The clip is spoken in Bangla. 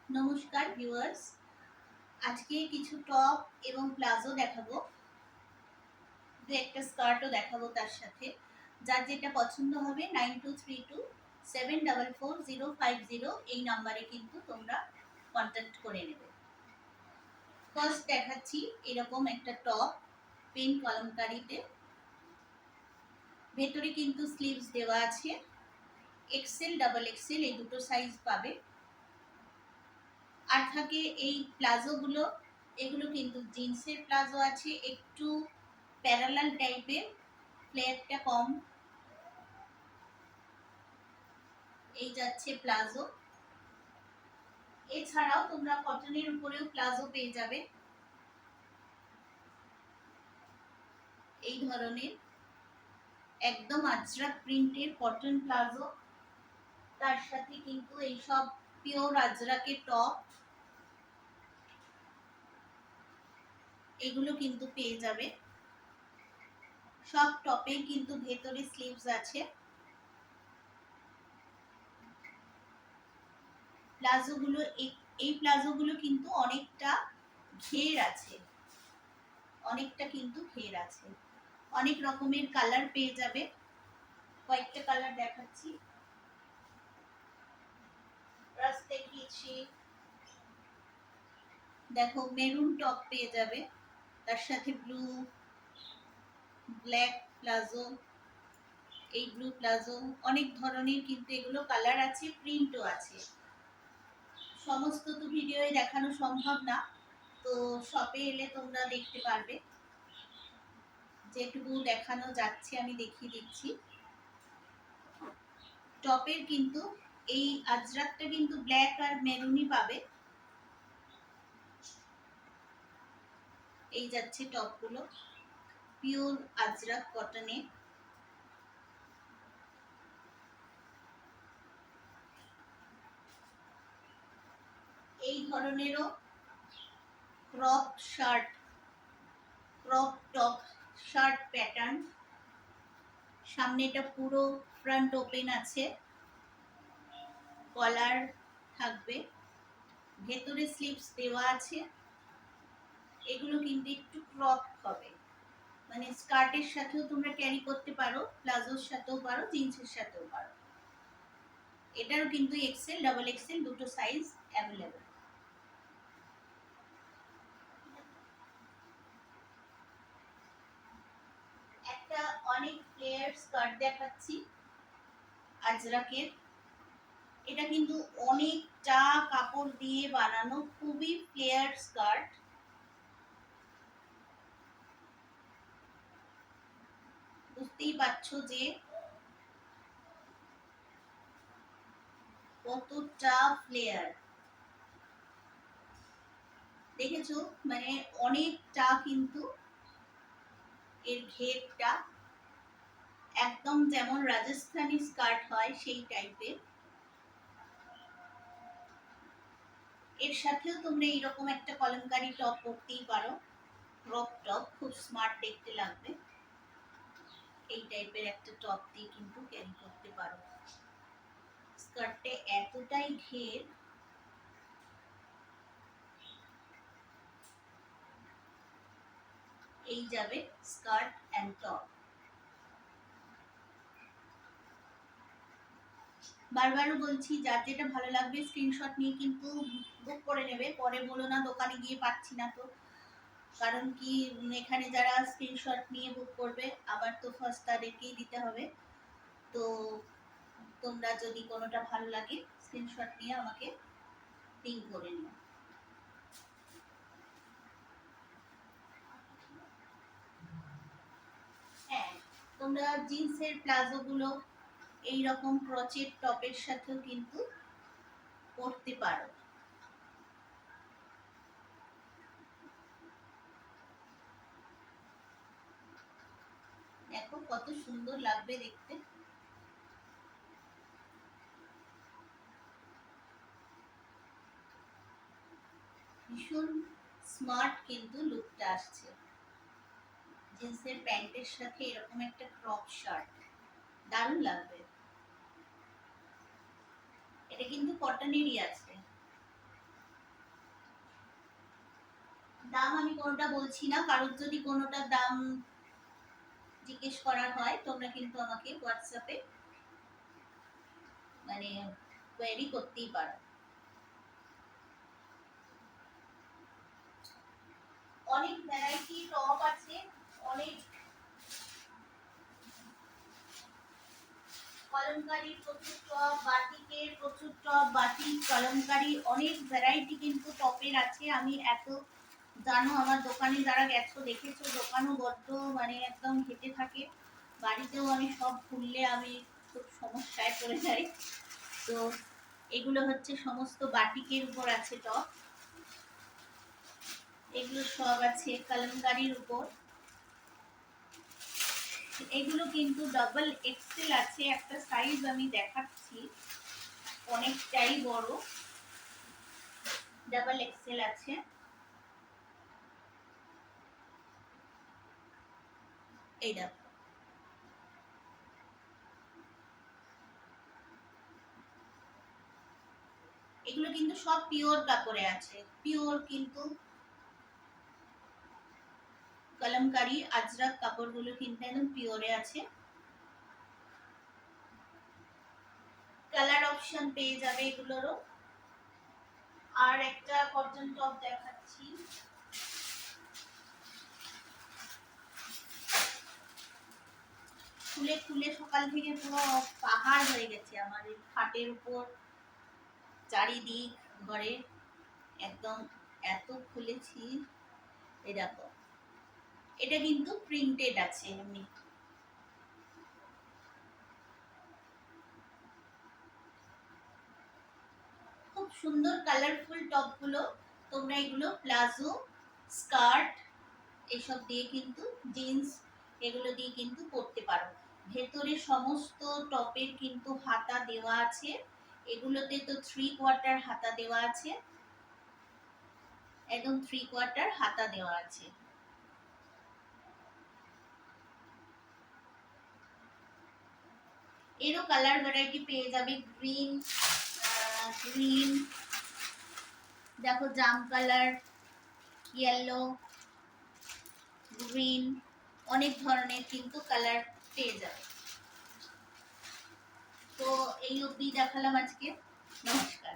নমস্কার ভিউয়ার্স, আজকে কিছু টপ এবং প্লাজো দেখাবো, দু একটা স্কার্টও দেখাবো তার সাথে। যার যেটা পছন্দ হবে 9232 744 050 এই নাম্বারে কিন্তু তোমরা কন্ট্যাক্ট করে নেবে। ফার্স্ট দেখাচ্ছি এরকম একটা টপ, পেন কলমকারিতে, ভেতরে কিন্তু স্লিভস দেওয়া আছে। এক্সেল ডাবল এক্সেল এই দুটো সাইজ পাবে। আর থাকে এই প্লাজোগুলো, এগুলো কিন্তু জিন্সের প্লাজো আছে, একটু প্যারালাল টাইপের, ফ্লেয়ারটা কম। এই যাচ্ছে প্লাজো। এছাড়াও তোমরা কটনের উপরেও প্লাজো পেয়ে যাবে এই ধরনের, একদম আজরাক প্রিন্টের কটন প্লাজো। তার সাথে কিন্তু এইসব পিওর আজরাকের টপ, এগুলো কিন্তু পেয়ে যাবে। সব টপে কিন্তু ভেতরে স্লিভস আছে। প্লাজোগুলো এই প্লাজোগুলো কিন্তু অনেকটা ঘের আছে, অনেকটা কিন্তু ঘের আছে। অনেক রকমের কালার পেয়ে যাবে, কয়েকটা কালার দেখাচ্ছি। দেখিয়েছি, দেখো মেরুন টপ পেয়ে যাবে, তার সাথে ব্লু, ব্ল্যাক প্লাজো, এই ব্লু প্লাজো, অনেক ধরনের কিন্তু এগুলো কালার আছে, প্রিন্টও আছে। সমস্ত তো ভিডিওয়ে দেখানো সম্ভব না, তো শপে এলে তোমরা দেখতে পারবে। যেটুকু দেখানো যাচ্ছে আমি দেখিয়ে দিচ্ছি। টপের কিন্তু এই আজরাকটা কিন্তু ব্ল্যাক আর মেরুনই পাবে। এই যাচ্ছে টপগুলো, পিওর আজরাক কটনে। এই ধরনেরও crop shirt, crop top shirt pattern, সামনেটা পুরো ফ্রন্ট ওপেন আছে, কলার থাকবে, ভেতরে স্লিভস দেওয়া আছে। এগুলো কিন্তু একটু ক্রপ হবে, মানে স্কার্টের সাথেও তোমরা ক্যারি করতে পারো, প্লাজোর সাথেও পারো, জিন্সের সাথেও পারো। এটারও কিন্তু এক্সেল ডাবল এক্সেল দুটো সাইজ অ্যাভেলেবেল। একটা অনেক ফ্লেয়ার স্কার্ট দেখাচ্ছি আজরাকের। এটা কিন্তু অনেকটা কাপড় দিয়ে বানানো, খুবই ফ্লেয়ার স্কার্ট। বুঝতেই পারছো যে কতটা ফ্লেয়ার, দেখেছো, মানে অনেকটা কিন্তু এর ঘেরটা একদম যেমন রাজস্থানি স্কার্ট হয় সেই টাইপের। এর সাথেও তোমরা এইরকম একটা কলমকারি টপ পরতেই পারো, ক্রপ টপ, খুব স্মার্ট দেখতে লাগবে। এই টাইপের একটা টপ দিয়ে কিন্তু ক্যারি করতে পারো। স্কার্টে এতটাই ঘের, এই যাবে স্কার্ট অ্যান্ড টপ। বারবারও বলছি, যার যেটা ভালো লাগবে স্ক্রিনশট নিয়ে কিন্তু বুক করে নেবে, পরে বলো না দোকানে গিয়ে পাচ্ছি না। তো কারণ কি, এখানে যারা স্ক্রিনশট নিয়ে বুক করবে আবার তো ফার্স্ট তাদেরকেই দিতে হবে। তো তোমরা যদি কোনোটা ভালো লাগে স্ক্রিনশট নিয়ে আমাকে পিং করে নিও। হ্যাঁ, তোমরা জিন্সের প্লাজো গুলো এইরকম ক্রচের টপের সাথেও কিন্তু পরতে পারো। দেখো কত সুন্দর লাগবে দেখতে। ভীষণ স্মার্ট কিন্তু লুকটা আসছে। জিন্সের প্যান্টের সাথে এরকম একটা ক্রপ শার্ট দারুণ লাগবে। এটা কিন্তু কটনেরই আছে। দাম আমি কোনোটা বলছি না, কারোর যদি কোনোটার দাম জিজ্ঞেস করার হয় তোমরা কিন্তু আমাকে হোয়াটসঅ্যাপে মানে কোয়েরি করতেই পারো। অনেক ভ্যারাইটি টপ আছে, অনেক কলমকারীর প্রচুর টপ, বাটিকের প্রচুর টপ, বাটিক কলমকারী অনেক ভ্যারাইটি কিন্তু টপের আছে। আমি এত জানো আমার দোকানে যারা গেছো দেখেছো, দোকানও বড্ড মানে একদম ঘেটে থাকে, বাড়িতেও আমি সব খুললে আমি খুব সমস্যায় পড়ে যাই। তো এগুলো হচ্ছে সমস্ত বাটিকের উপর আছে টপ, এগুলো সব আছে কলমকারীর উপর। এগুলো কিন্তু ডাবল এক্সেল আছে, একটা সাইজ আমি দেখাচ্ছি অনেকটাই বড়, ডাবল এক্সেল আছে। এই দেখো, এগুলো কিন্তু সব পিওর কাপড়ে আছে, পিওর কিন্তু কলমকারী আজরাক কাপড়গুলো কিন্তু একদম পিওরে আছে। কালার অপশন পেয়ে যাবে এগুলোরও। আর একটা কটন টপ দেখাচ্ছি, খুলে খুলে সকাল থেকে পুরো পাহাড় হয়ে গেছে আমার এই খাটের উপর, চারিদিক ঘরে একদম এত খুলেছি। এই দেখো, এটা কিন্তু প্রিন্টেড আছে এমনি, খুব সুন্দর কালারফুল টপ গুলো। তোমরা এগুলো প্লাজো, স্কার্ট এসব দিয়ে কিন্তু, জিন্স এগুলো দিয়ে কিন্তু পরতে পারো। ভেতরে সমস্ত টপের কিন্তু হাতা দেওয়া আছে, এগুলোতে তো 3/4 হাতা দেওয়া আছে, একদম 3/4 হাতা দেওয়া আছে। এরও কালার ভ্যারাইটি পেয়ে যাবে, গ্রিন, গ্রিন দেখো, জাম কালার, ইয়েলো, গ্রিন, অনেক ধরনের কিন্তু কালার পেয়ে যাবে। তো এই অবধি দেখালাম আজকে, নমস্কার।